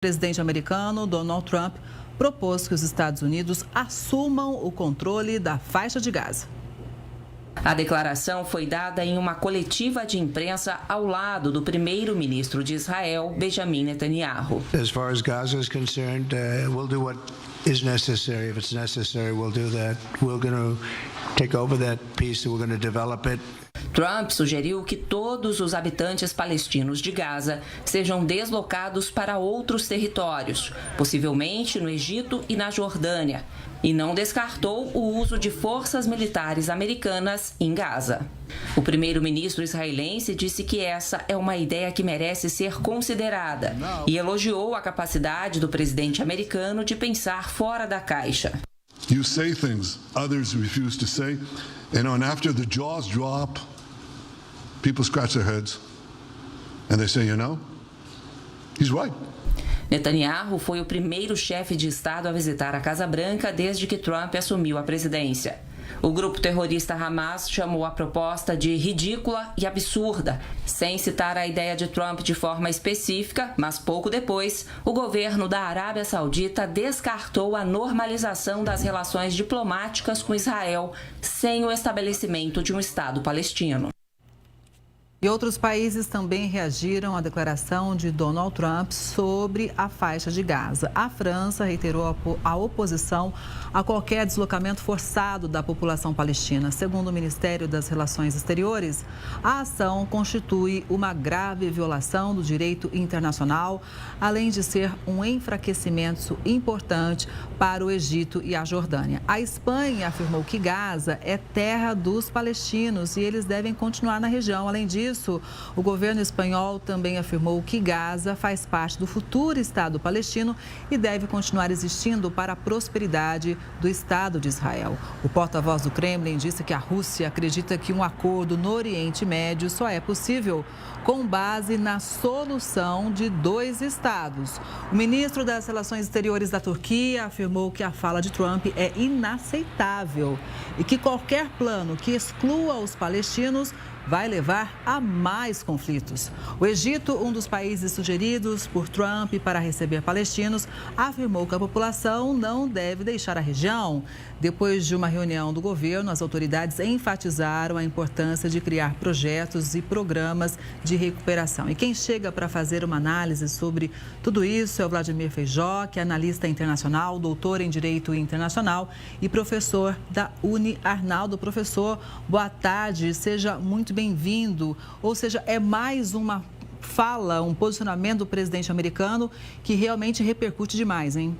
O presidente americano Donald Trump propôs que os Estados Unidos assumam o controle da faixa de Gaza. A declaração foi dada em uma coletiva de imprensa ao lado do primeiro-ministro de Israel, Benjamin Netanyahu. As far as Gaza is concerned, we'll do what is necessary. If it's necessary, we'll do that. We're going to take over that piece, we're going to develop it. Trump sugeriu que todos os habitantes palestinos de Gaza sejam deslocados para outros territórios, possivelmente no Egito e na Jordânia, e não descartou o uso de forças militares americanas em Gaza. O primeiro-ministro israelense disse que essa é uma ideia que merece ser considerada e elogiou a capacidade do presidente americano de pensar fora da caixa. You say things others refuse to say, and after the jaws drop, people scratch their heads and they say, he's right. Netanyahu foi o primeiro chefe de Estado a visitar a Casa Branca desde que Trump assumiu a presidência. O grupo terrorista Hamas chamou a proposta de ridícula e absurda, sem citar a ideia de Trump de forma específica, mas pouco depois, o governo da Arábia Saudita descartou a normalização das relações diplomáticas com Israel, sem o estabelecimento de um Estado palestino. E outros países também reagiram à declaração de Donald Trump sobre a faixa de Gaza. A França reiterou a oposição a qualquer deslocamento forçado da população palestina. Segundo o Ministério das Relações Exteriores, a ação constitui uma grave violação do direito internacional, além de ser um enfraquecimento importante para o Egito e a Jordânia. A Espanha afirmou que Gaza é terra dos palestinos e eles devem continuar na região. Além disso, o governo espanhol também afirmou que Gaza faz parte do futuro Estado palestino e deve continuar existindo para a prosperidade do Estado de Israel. O porta-voz do Kremlin disse que a Rússia acredita que um acordo no Oriente Médio só é possível com base na solução de dois estados. O ministro das Relações Exteriores da Turquia afirmou que a fala de Trump é inaceitável e que qualquer plano que exclua os palestinos vai levar a mais conflitos. O Egito, um dos países sugeridos por Trump para receber palestinos, afirmou que a população não deve deixar a região. Depois de uma reunião do governo, as autoridades enfatizaram a importância de criar projetos e programas de recuperação. E quem chega para fazer uma análise sobre tudo isso é o Vladimir Feijó, que é analista internacional, doutor em Direito Internacional e professor da Arnaldo. Professor, boa tarde, seja muito bem-vindo. Ou seja, é mais uma fala, um posicionamento do presidente americano que realmente repercute demais, hein?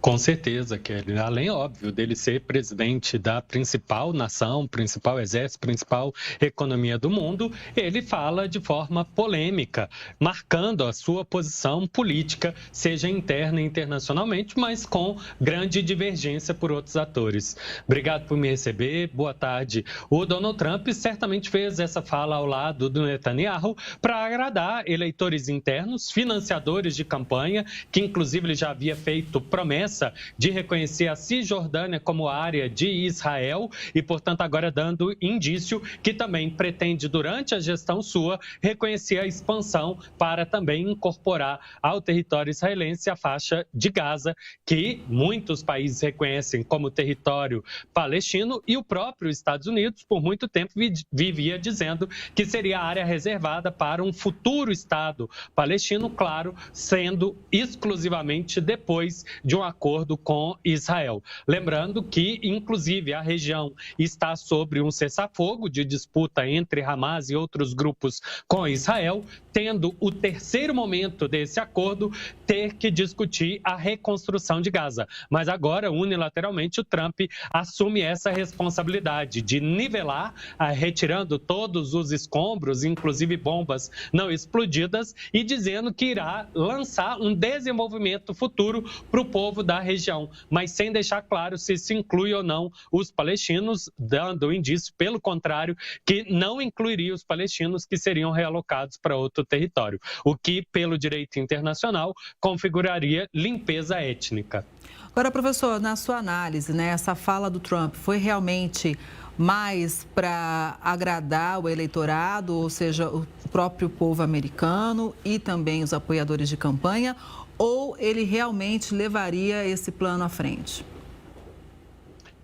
Com certeza, Kelly. Além, óbvio, dele ser presidente da principal nação, principal exército, principal economia do mundo, ele fala de forma polêmica, marcando a sua posição política, seja interna e internacionalmente, mas com grande divergência por outros atores. Obrigado por me receber. Boa tarde. O Donald Trump certamente fez essa fala ao lado do Netanyahu para agradar eleitores internos, financiadores de campanha, que inclusive ele já havia feito promessa de reconhecer a Cisjordânia como área de Israel e, portanto, agora dando indício que também pretende, durante a gestão sua, reconhecer a expansão para também incorporar ao território israelense a faixa de Gaza, que muitos países reconhecem como território palestino, e o próprio Estados Unidos, por muito tempo, vivia dizendo que seria a área reservada para um futuro Estado palestino, claro, sendo exclusivamente depois de um acordo com Israel. Lembrando que, inclusive, a região está sobre um cessar-fogo de disputa entre Hamas e outros grupos com Israel, tendo o terceiro momento desse acordo ter que discutir a reconstrução de Gaza. Mas agora, unilateralmente, o Trump assume essa responsabilidade de nivelar, retirando todos os escombros, inclusive bombas não explodidas, e dizendo que irá lançar um desenvolvimento futuro para o povo da região, mas sem deixar claro se inclui ou não os palestinos, dando indício, pelo contrário, que não incluiria os palestinos que seriam realocados para outro território, o que, pelo direito internacional, configuraria limpeza étnica. Agora, professor, na sua análise, essa fala do Trump foi realmente mais para agradar o eleitorado, ou seja, o próprio povo americano e também os apoiadores de campanha, ou ele realmente levaria esse plano à frente?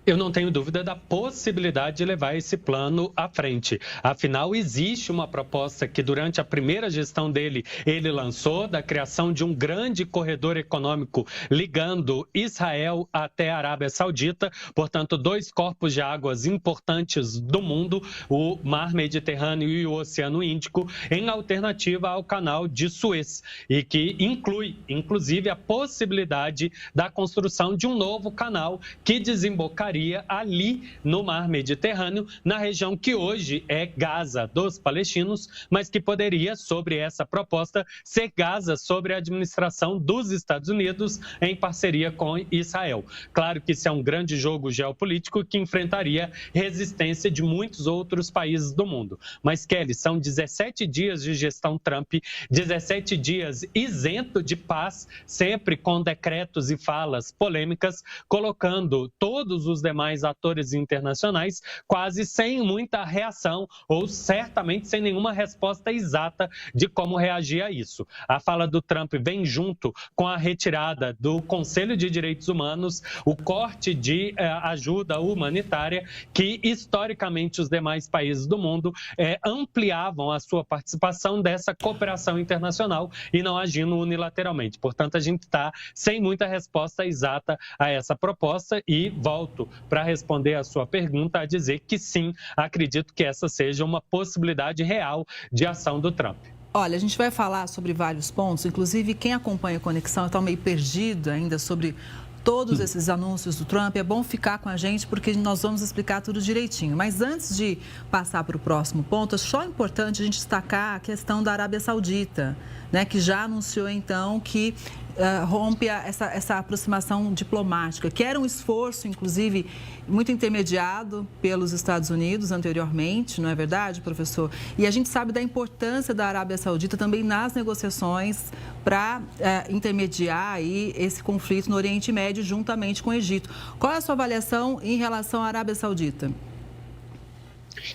Eu não tenho dúvida da possibilidade de levar esse plano à frente. Afinal, existe uma proposta que durante a primeira gestão dele, ele lançou, da criação de um grande corredor econômico ligando Israel até a Arábia Saudita, portanto, 2 corpos de águas importantes do mundo, o Mar Mediterrâneo e o Oceano Índico, em alternativa ao canal de Suez, e que inclui, inclusive, a possibilidade da construção de um novo canal que desembocaria ali no Mar Mediterrâneo, na região que hoje é Gaza dos palestinos, mas que poderia, sobre essa proposta, ser Gaza sobre a administração dos Estados Unidos em parceria com Israel. Claro que isso é um grande jogo geopolítico que enfrentaria resistência de muitos outros países do mundo. Mas, Kelly, são 17 dias de gestão Trump, 17 dias isento de paz, sempre com decretos e falas polêmicas, colocando todos os demais atores internacionais quase sem muita reação ou certamente sem nenhuma resposta exata de como reagir a isso. A fala do Trump vem junto com a retirada do Conselho de Direitos Humanos, o corte de ajuda humanitária que historicamente os demais países do mundo ampliavam a sua participação dessa cooperação internacional e não agindo unilateralmente. Portanto, a gente está sem muita resposta exata a essa proposta e volto para responder a sua pergunta a dizer que sim, acredito que essa seja uma possibilidade real de ação do Trump. Olha, a gente vai falar sobre vários pontos, inclusive quem acompanha a Conexão está meio perdido ainda sobre todos esses anúncios do Trump. É bom ficar com a gente porque nós vamos explicar tudo direitinho. Mas antes de passar para o próximo ponto, é só importante a gente destacar a questão da Arábia Saudita, né, que já anunciou então que rompe essa aproximação diplomática, que era um esforço, inclusive, muito intermediado pelos Estados Unidos anteriormente, não é verdade, professor? E a gente sabe da importância da Arábia Saudita também nas negociações para intermediar aí esse conflito no Oriente Médio juntamente com o Egito. Qual é a sua avaliação em relação à Arábia Saudita?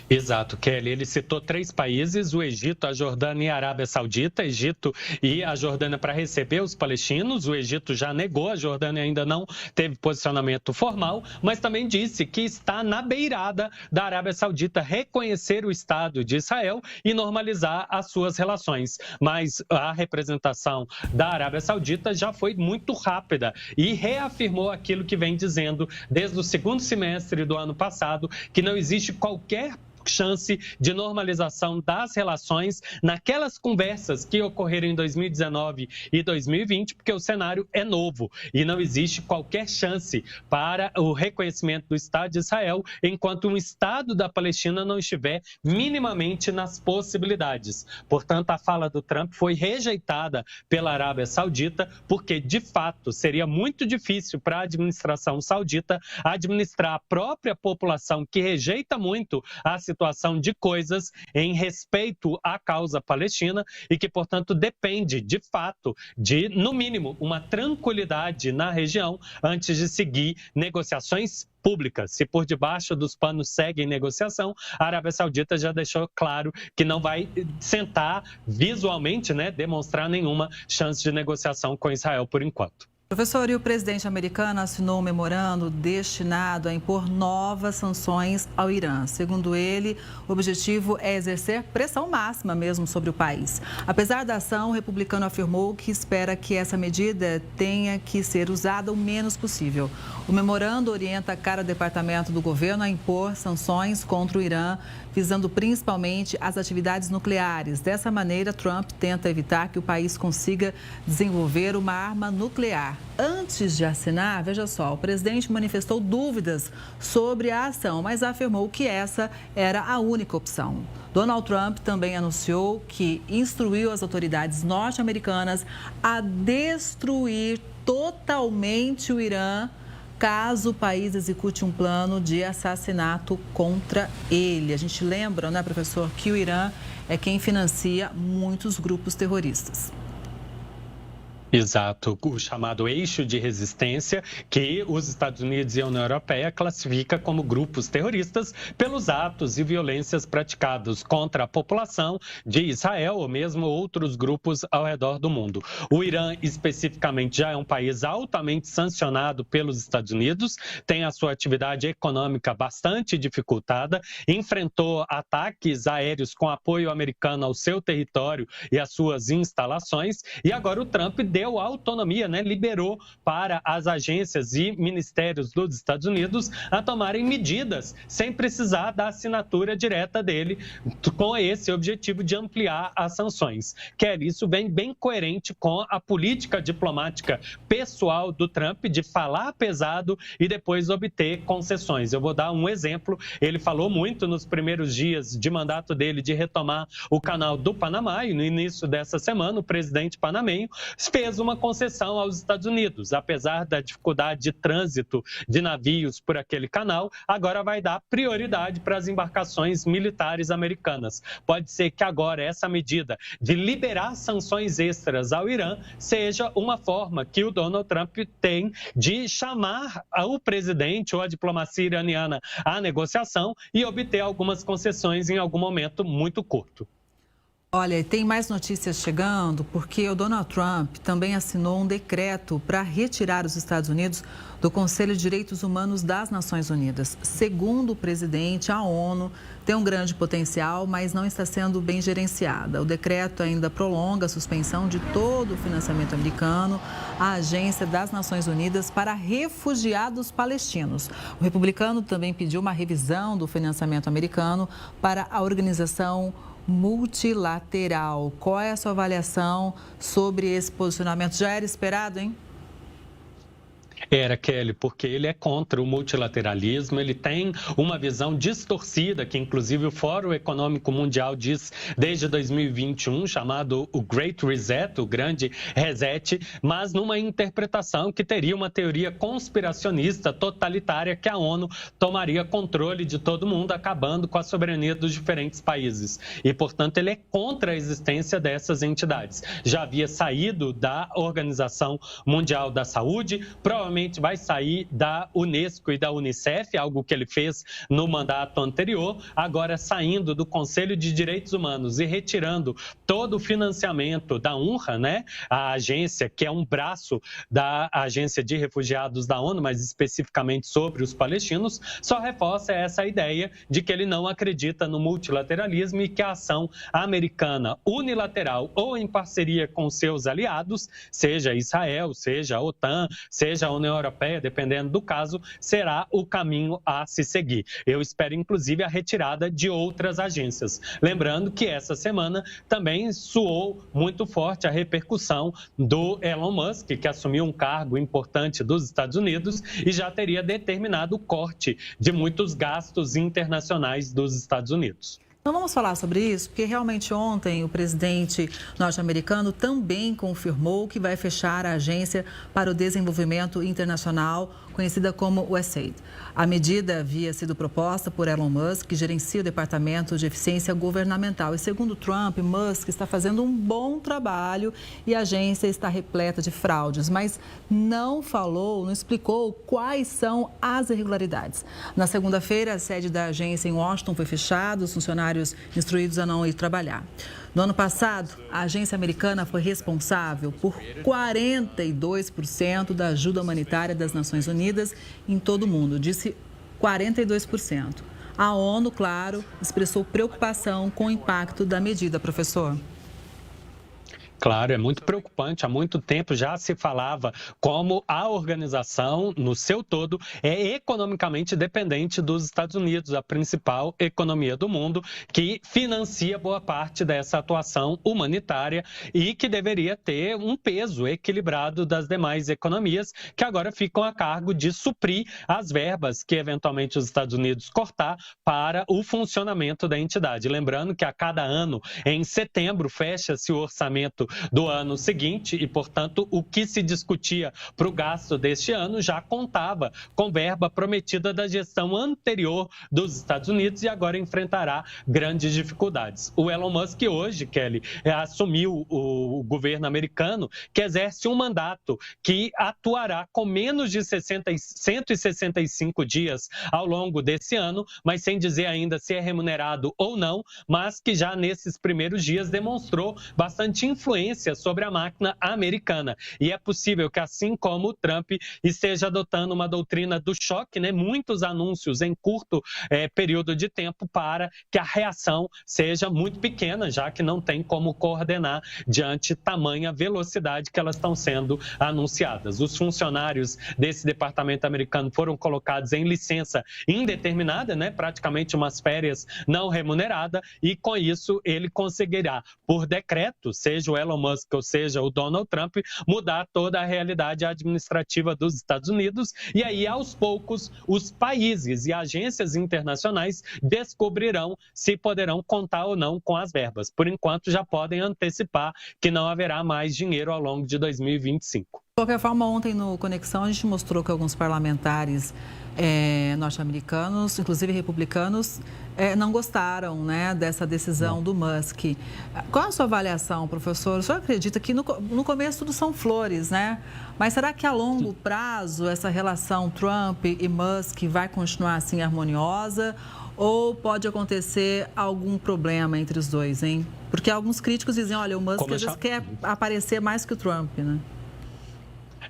Exato, Kelly. Ele citou 3 países, o Egito, a Jordânia e a Arábia Saudita. Egito e a Jordânia para receber os palestinos. O Egito já negou, a Jordânia ainda não teve posicionamento formal, mas também disse que está na beirada da Arábia Saudita reconhecer o Estado de Israel e normalizar as suas relações. Mas a representação da Arábia Saudita já foi muito rápida e reafirmou aquilo que vem dizendo desde o segundo semestre do ano passado, que não existe qualquer chance de normalização das relações naquelas conversas que ocorreram em 2019 e 2020, porque o cenário é novo e não existe qualquer chance para o reconhecimento do Estado de Israel enquanto um Estado da Palestina não estiver minimamente nas possibilidades. Portanto, a fala do Trump foi rejeitada pela Arábia Saudita porque, de fato, seria muito difícil para a administração saudita administrar a própria população que rejeita muito a situação de coisas em respeito à causa palestina e que, portanto, depende, de fato, de, no mínimo, uma tranquilidade na região antes de seguir negociações públicas. Se por debaixo dos panos segue em negociação, a Arábia Saudita já deixou claro que não vai sentar visualmente, demonstrar nenhuma chance de negociação com Israel por enquanto. Professor, e o presidente americano assinou um memorando destinado a impor novas sanções ao Irã. Segundo ele, o objetivo é exercer pressão máxima mesmo sobre o país. Apesar da ação, o republicano afirmou que espera que essa medida tenha que ser usada o menos possível. O memorando orienta cada departamento do governo a impor sanções contra o Irã, visando principalmente as atividades nucleares. Dessa maneira, Trump tenta evitar que o país consiga desenvolver uma arma nuclear. Antes de assinar, veja só, o presidente manifestou dúvidas sobre a ação, mas afirmou que essa era a única opção. Donald Trump também anunciou que instruiu as autoridades norte-americanas a destruir totalmente o Irã caso o país execute um plano de assassinato contra ele. A gente lembra, professor, que o Irã é quem financia muitos grupos terroristas. Exato, o chamado eixo de resistência, que os Estados Unidos e a União Europeia classifica como grupos terroristas pelos atos e violências praticados contra a população de Israel ou mesmo outros grupos ao redor do mundo. O Irã, especificamente, já é um país altamente sancionado pelos Estados Unidos, tem a sua atividade econômica bastante dificultada, enfrentou ataques aéreos com apoio americano ao seu território e às suas instalações, e agora o Trump deu autonomia, liberou para as agências e ministérios dos Estados Unidos a tomarem medidas sem precisar da assinatura direta dele, com esse objetivo de ampliar as sanções. Isso vem bem coerente com a política diplomática pessoal do Trump de falar pesado e depois obter concessões. Eu vou dar um exemplo. Ele falou muito nos primeiros dias de mandato dele de retomar o canal do Panamá, e no início dessa semana o presidente panamenho fez uma concessão aos Estados Unidos. Apesar da dificuldade de trânsito de navios por aquele canal, agora vai dar prioridade para as embarcações militares americanas. Pode ser que agora essa medida de liberar sanções extras ao Irã seja uma forma que o Donald Trump tem de chamar o presidente ou a diplomacia iraniana à negociação e obter algumas concessões em algum momento muito curto. Olha, tem mais notícias chegando, porque o Donald Trump também assinou um decreto para retirar os Estados Unidos do Conselho de Direitos Humanos das Nações Unidas. Segundo o presidente, a ONU tem um grande potencial, mas não está sendo bem gerenciada. O decreto ainda prolonga a suspensão de todo o financiamento americano à Agência das Nações Unidas para refugiados palestinos. O republicano também pediu uma revisão do financiamento americano para a organização multilateral. Qual é a sua avaliação sobre esse posicionamento? Já era esperado, hein? Era, Kelly, porque ele é contra o multilateralismo, ele tem uma visão distorcida, que inclusive o Fórum Econômico Mundial diz desde 2021, chamado o Great Reset, o Grande Reset, mas numa interpretação que teria uma teoria conspiracionista totalitária que a ONU tomaria controle de todo mundo, acabando com a soberania dos diferentes países. E, portanto, ele é contra a existência dessas entidades. Já havia saído da Organização Mundial da Saúde, provavelmente vai sair da Unesco e da Unicef, algo que ele fez no mandato anterior, agora saindo do Conselho de Direitos Humanos e retirando todo o financiamento da UNRWA, a agência que é um braço da Agência de Refugiados da ONU, mas especificamente sobre os palestinos, só reforça essa ideia de que ele não acredita no multilateralismo e que a ação americana unilateral ou em parceria com seus aliados, seja Israel, seja a OTAN, seja a União Europeia, dependendo do caso, será o caminho a se seguir. Eu espero, inclusive, a retirada de outras agências. Lembrando que essa semana também soou muito forte a repercussão do Elon Musk, que assumiu um cargo importante dos Estados Unidos e já teria determinado o corte de muitos gastos internacionais dos Estados Unidos. Então vamos falar sobre isso, porque realmente ontem o presidente norte-americano também confirmou que vai fechar a Agência para o Desenvolvimento Internacional, conhecida como USAID. A medida havia sido proposta por Elon Musk, que gerencia o Departamento de Eficiência Governamental. E segundo Trump, Musk está fazendo um bom trabalho e a agência está repleta de fraudes, mas não explicou quais são as irregularidades. Na segunda-feira, a sede da agência em Washington foi fechada, os funcionários instruídos a não ir trabalhar. No ano passado, a agência americana foi responsável por 42% da ajuda humanitária das Nações Unidas em todo o mundo, disse 42%. A ONU, claro, expressou preocupação com o impacto da medida, professor. Claro, é muito preocupante. Há muito tempo já se falava como a organização, no seu todo, é economicamente dependente dos Estados Unidos, a principal economia do mundo, que financia boa parte dessa atuação humanitária e que deveria ter um peso equilibrado das demais economias, que agora ficam a cargo de suprir as verbas que, eventualmente, os Estados Unidos cortar para o funcionamento da entidade. Lembrando que a cada ano, em setembro, fecha-se o orçamento do ano seguinte e, portanto, o que se discutia para o gasto deste ano já contava com verba prometida da gestão anterior dos Estados Unidos e agora enfrentará grandes dificuldades. O Elon Musk hoje, Kelly, assumiu o governo americano, que exerce um mandato que atuará com menos de 165 dias ao longo desse ano, mas sem dizer ainda se é remunerado ou não, mas que já nesses primeiros dias demonstrou bastante influência sobre a máquina americana. E é possível que, assim como o Trump esteja adotando uma doutrina do choque, né, muitos anúncios em curto período de tempo para que a reação seja muito pequena, já que não tem como coordenar diante tamanha velocidade que elas estão sendo anunciadas. Os funcionários desse departamento americano foram colocados em licença indeterminada, né, praticamente umas férias não remunerada, e com isso ele conseguirá, por decreto, seja o Elon Musk ou seja o Donald Trump, mudar toda a realidade administrativa dos Estados Unidos, e aí aos poucos os países e agências internacionais descobrirão se poderão contar ou não com as verbas. Por enquanto já podem antecipar que não haverá mais dinheiro ao longo de 2025. De qualquer forma, ontem no Conexão a gente mostrou que alguns parlamentares norte-americanos, inclusive republicanos, não gostaram, né, dessa decisão do Musk. Qual a sua avaliação, professor? O senhor acredita que no começo tudo são flores, né? Mas será que a longo prazo essa relação Trump e Musk vai continuar assim harmoniosa? Ou pode acontecer algum problema entre os dois, hein? Porque alguns críticos dizem, olha, o Musk às vezes quer aparecer mais que o Trump, né?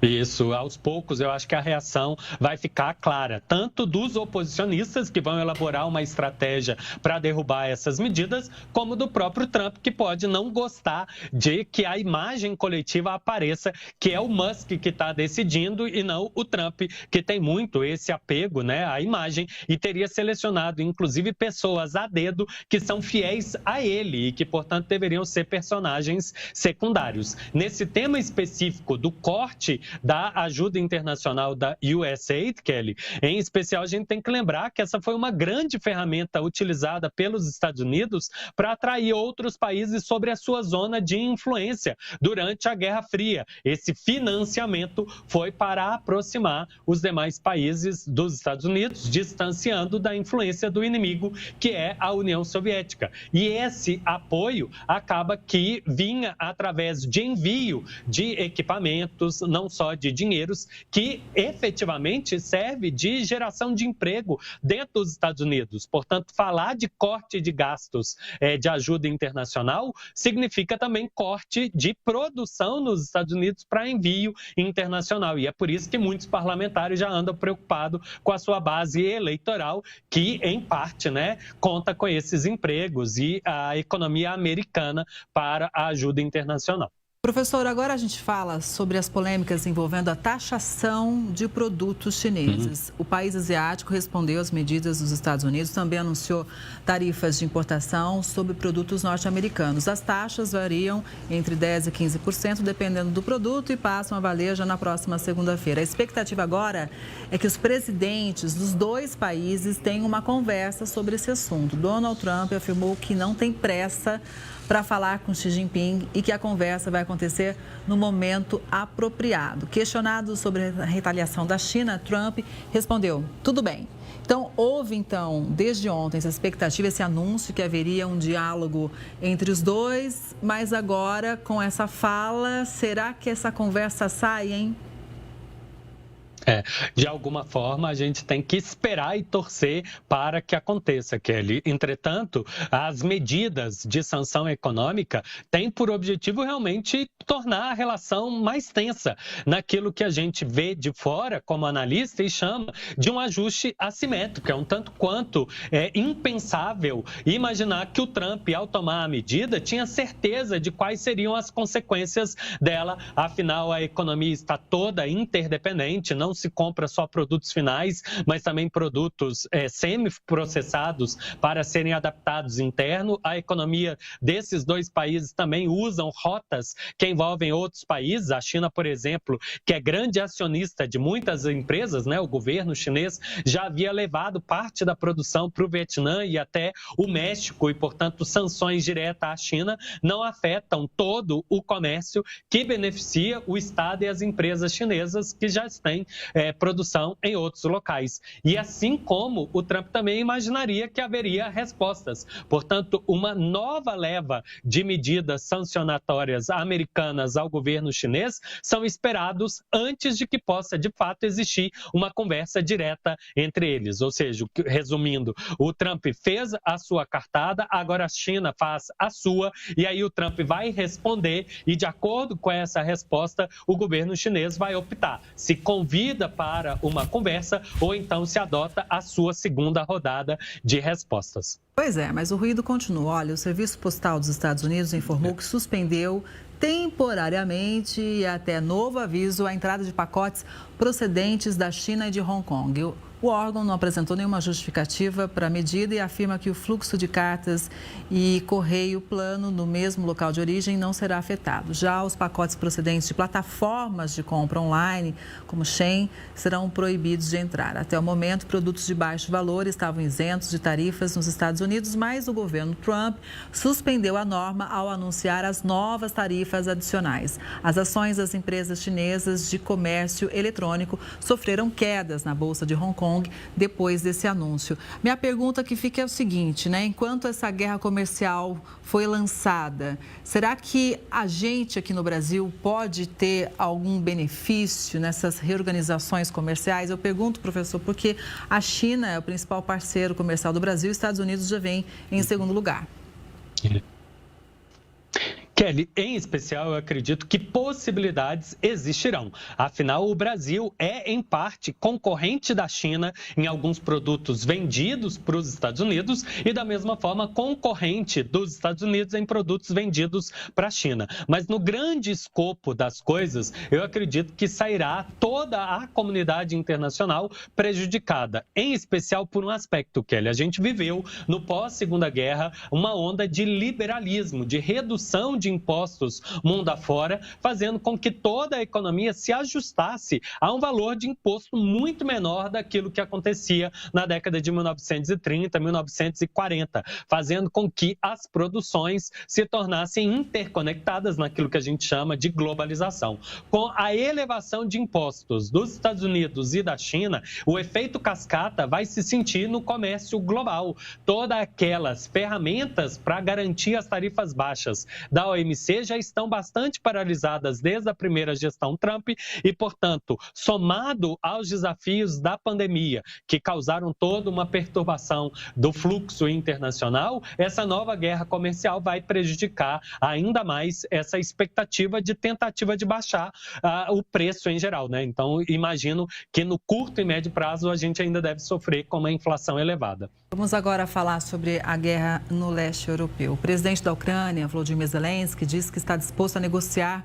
Isso, aos poucos eu acho que a reação vai ficar clara, tanto dos oposicionistas que vão elaborar uma estratégia para derrubar essas medidas, como do próprio Trump, que pode não gostar de que a imagem coletiva apareça, que é o Musk que está decidindo e não o Trump, que tem muito esse apego, né, à imagem e teria selecionado, inclusive, pessoas a dedo que são fiéis a ele e que, portanto, deveriam ser personagens secundários. Nesse tema específico do corte da ajuda internacional da USAID, Kelly, em especial a gente tem que lembrar que essa foi uma grande ferramenta utilizada pelos Estados Unidos para atrair outros países sobre a sua zona de influência durante a Guerra Fria. Esse financiamento foi para aproximar os demais países dos Estados Unidos, distanciando da influência do inimigo, que é a União Soviética. E esse apoio acaba que vinha através de envio de equipamentos, não só de dinheiros, que efetivamente serve de geração de emprego dentro dos Estados Unidos. Portanto, falar de corte de gastos de ajuda internacional significa também corte de produção nos Estados Unidos para envio internacional. E é por isso que muitos parlamentares já andam preocupados com a sua base eleitoral, que, em parte, né, conta com esses empregos e a economia americana para a ajuda internacional. Professor, agora a gente fala sobre as polêmicas envolvendo a taxação de produtos chineses. O país asiático respondeu às medidas dos Estados Unidos, também anunciou tarifas de importação sobre produtos norte-americanos. As taxas variam entre 10% e 15%, dependendo do produto, e passam a valer já na próxima segunda-feira. A expectativa agora é que os presidentes dos dois países tenham uma conversa sobre esse assunto. Donald Trump afirmou que não tem pressa para falar com Xi Jinping e que a conversa vai acontecer no momento apropriado. Questionado sobre a retaliação da China, Trump respondeu: tudo bem. Então, houve, desde ontem, essa expectativa, esse anúncio que haveria um diálogo entre os dois, mas agora, com essa fala, será que essa conversa sai, hein? De alguma forma, a gente tem que esperar e torcer para que aconteça, Kelly. Entretanto, as medidas de sanção econômica têm por objetivo realmente tornar a relação mais tensa naquilo que a gente vê de fora como analista e chama de um ajuste assimétrico. É um tanto quanto impensável imaginar que o Trump, ao tomar a medida, tinha certeza de quais seriam as consequências dela. Afinal, a economia está toda interdependente, não se compra só produtos finais, mas também produtos semi-processados para serem adaptados interno. A economia desses dois países também usam rotas que envolvem outros países. A China, por exemplo, que é grande acionista de muitas empresas, né? O governo chinês já havia levado parte da produção para o Vietnã e até o México e, portanto, sanções diretas à China não afetam todo o comércio que beneficia o Estado e as empresas chinesas que já têm produção em outros locais. E assim como o Trump também imaginaria que haveria respostas. Portanto, uma nova leva de medidas sancionatórias americanas ao governo chinês são esperados antes de que possa, de fato, existir uma conversa direta entre eles. Ou seja, resumindo, o Trump fez a sua cartada, agora a China faz a sua, e aí o Trump vai responder e, de acordo com essa resposta, o governo chinês vai optar se convida para uma conversa ou então se adota a sua segunda rodada de respostas. Pois é, mas o ruído continua. Olha, o Serviço Postal dos Estados Unidos informou que suspendeu temporariamente e até novo aviso a entrada de pacotes procedentes da China e de Hong Kong. O órgão não apresentou nenhuma justificativa para a medida e afirma que o fluxo de cartas e correio plano no mesmo local de origem não será afetado. Já os pacotes procedentes de plataformas de compra online, como Shein, serão proibidos de entrar. Até o momento, produtos de baixo valor estavam isentos de tarifas nos Estados Unidos, mas o governo Trump suspendeu a norma ao anunciar as novas tarifas adicionais. As ações das empresas chinesas de comércio eletrônico sofreram quedas na Bolsa de Hong Kong depois desse anúncio. Minha pergunta que fica é o seguinte, né? Enquanto essa guerra comercial foi lançada, será que a gente aqui no Brasil pode ter algum benefício nessas reorganizações comerciais? Eu pergunto, professor, porque a China é o principal parceiro comercial do Brasil e os Estados Unidos já vem em segundo lugar. Kelly, em especial, eu acredito que possibilidades existirão. Afinal, o Brasil é, em parte, concorrente da China em alguns produtos vendidos para os Estados Unidos e, da mesma forma, concorrente dos Estados Unidos em produtos vendidos para a China. Mas, no grande escopo das coisas, eu acredito que sairá toda a comunidade internacional prejudicada, em especial por um aspecto, Kelly. A gente viveu, no pós-Segunda Guerra, uma onda de liberalismo, de redução de impostos mundo afora, fazendo com que toda a economia se ajustasse a um valor de imposto muito menor daquilo que acontecia na década de 1930, 1940, fazendo com que as produções se tornassem interconectadas naquilo que a gente chama de globalização. Com a elevação de impostos dos Estados Unidos e da China, o efeito cascata vai se sentir no comércio global. Todas aquelas ferramentas para garantir as tarifas baixas da OMC já estão bastante paralisadas desde a primeira gestão Trump e, portanto, somado aos desafios da pandemia, que causaram toda uma perturbação do fluxo internacional, essa nova guerra comercial vai prejudicar ainda mais essa expectativa de tentativa de baixar o preço em geral, né? Então, imagino que no curto e médio prazo a gente ainda deve sofrer com uma inflação elevada. Vamos agora falar sobre a guerra no leste europeu. O presidente da Ucrânia, Volodymyr Zelensky, disse que está disposto a negociar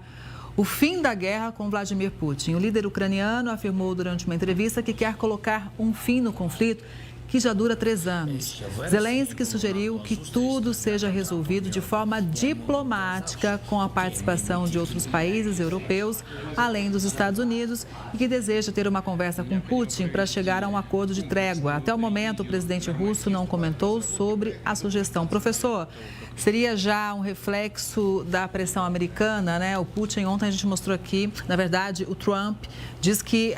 o fim da guerra com Vladimir Putin. O líder ucraniano afirmou durante uma entrevista que quer colocar um fim no conflito que já dura 3 anos. Zelensky sugeriu que tudo seja resolvido de forma diplomática com a participação de outros países europeus, além dos Estados Unidos, e que deseja ter uma conversa com Putin para chegar a um acordo de trégua. Até o momento, o presidente russo não comentou sobre a sugestão. Professor, seria já um reflexo da pressão americana, né? O Putin, ontem a gente mostrou aqui, na verdade, o Trump diz que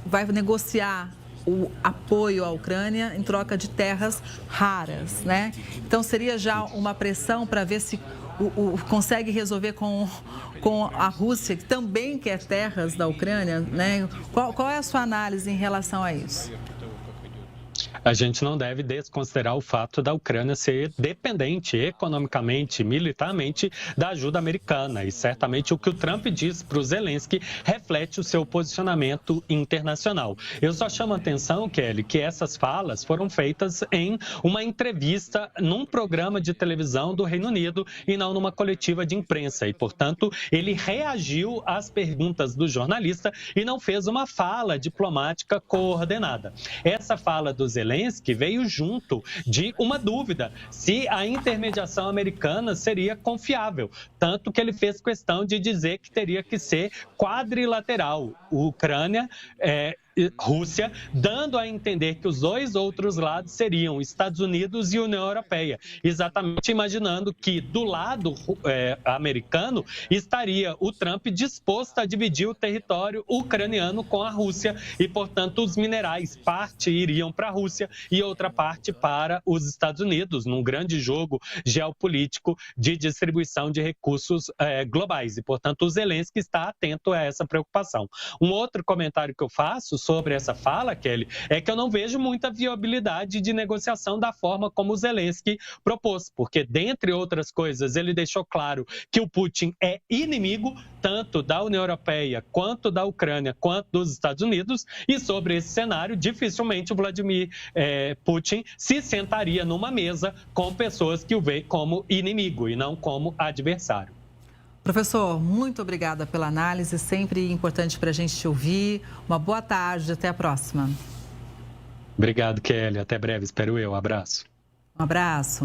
vai negociar o apoio à Ucrânia em troca de terras raras, né? Então, seria já uma pressão para ver se consegue resolver com a Rússia, que também quer terras da Ucrânia, né? Qual é a sua análise em relação a isso? A gente não deve desconsiderar o fato da Ucrânia ser dependente economicamente, militarmente, da ajuda americana. E certamente o que o Trump diz para o Zelensky reflete o seu posicionamento internacional. Eu só chamo a atenção, Kelly, que essas falas foram feitas em uma entrevista num programa de televisão do Reino Unido e não numa coletiva de imprensa. E, portanto, ele reagiu às perguntas do jornalista e não fez uma fala diplomática coordenada. Essa fala do Zelensky veio junto de uma dúvida se a intermediação americana seria confiável, tanto que ele fez questão de dizer que teria que ser quadrilateral, Ucrânia, Rússia, dando a entender que os dois outros lados seriam Estados Unidos e União Europeia, exatamente imaginando que do lado americano estaria o Trump disposto a dividir o território ucraniano com a Rússia e, portanto, os minerais, parte iriam para a Rússia e outra parte para os Estados Unidos, num grande jogo geopolítico de distribuição de recursos globais. E, portanto, o Zelensky está atento a essa preocupação. Um outro comentário que eu faço sobre essa fala, Kelly, é que eu não vejo muita viabilidade de negociação da forma como o Zelensky propôs, porque, dentre outras coisas, ele deixou claro que o Putin é inimigo tanto da União Europeia, quanto da Ucrânia, quanto dos Estados Unidos, e sobre esse cenário, dificilmente o Vladimir Putin se sentaria numa mesa com pessoas que o veem como inimigo e não como adversário. Professor, muito obrigada pela análise, sempre importante para a gente te ouvir. Uma boa tarde, até a próxima. Obrigado, Kelly. Até breve, espero eu. Abraço. Um abraço.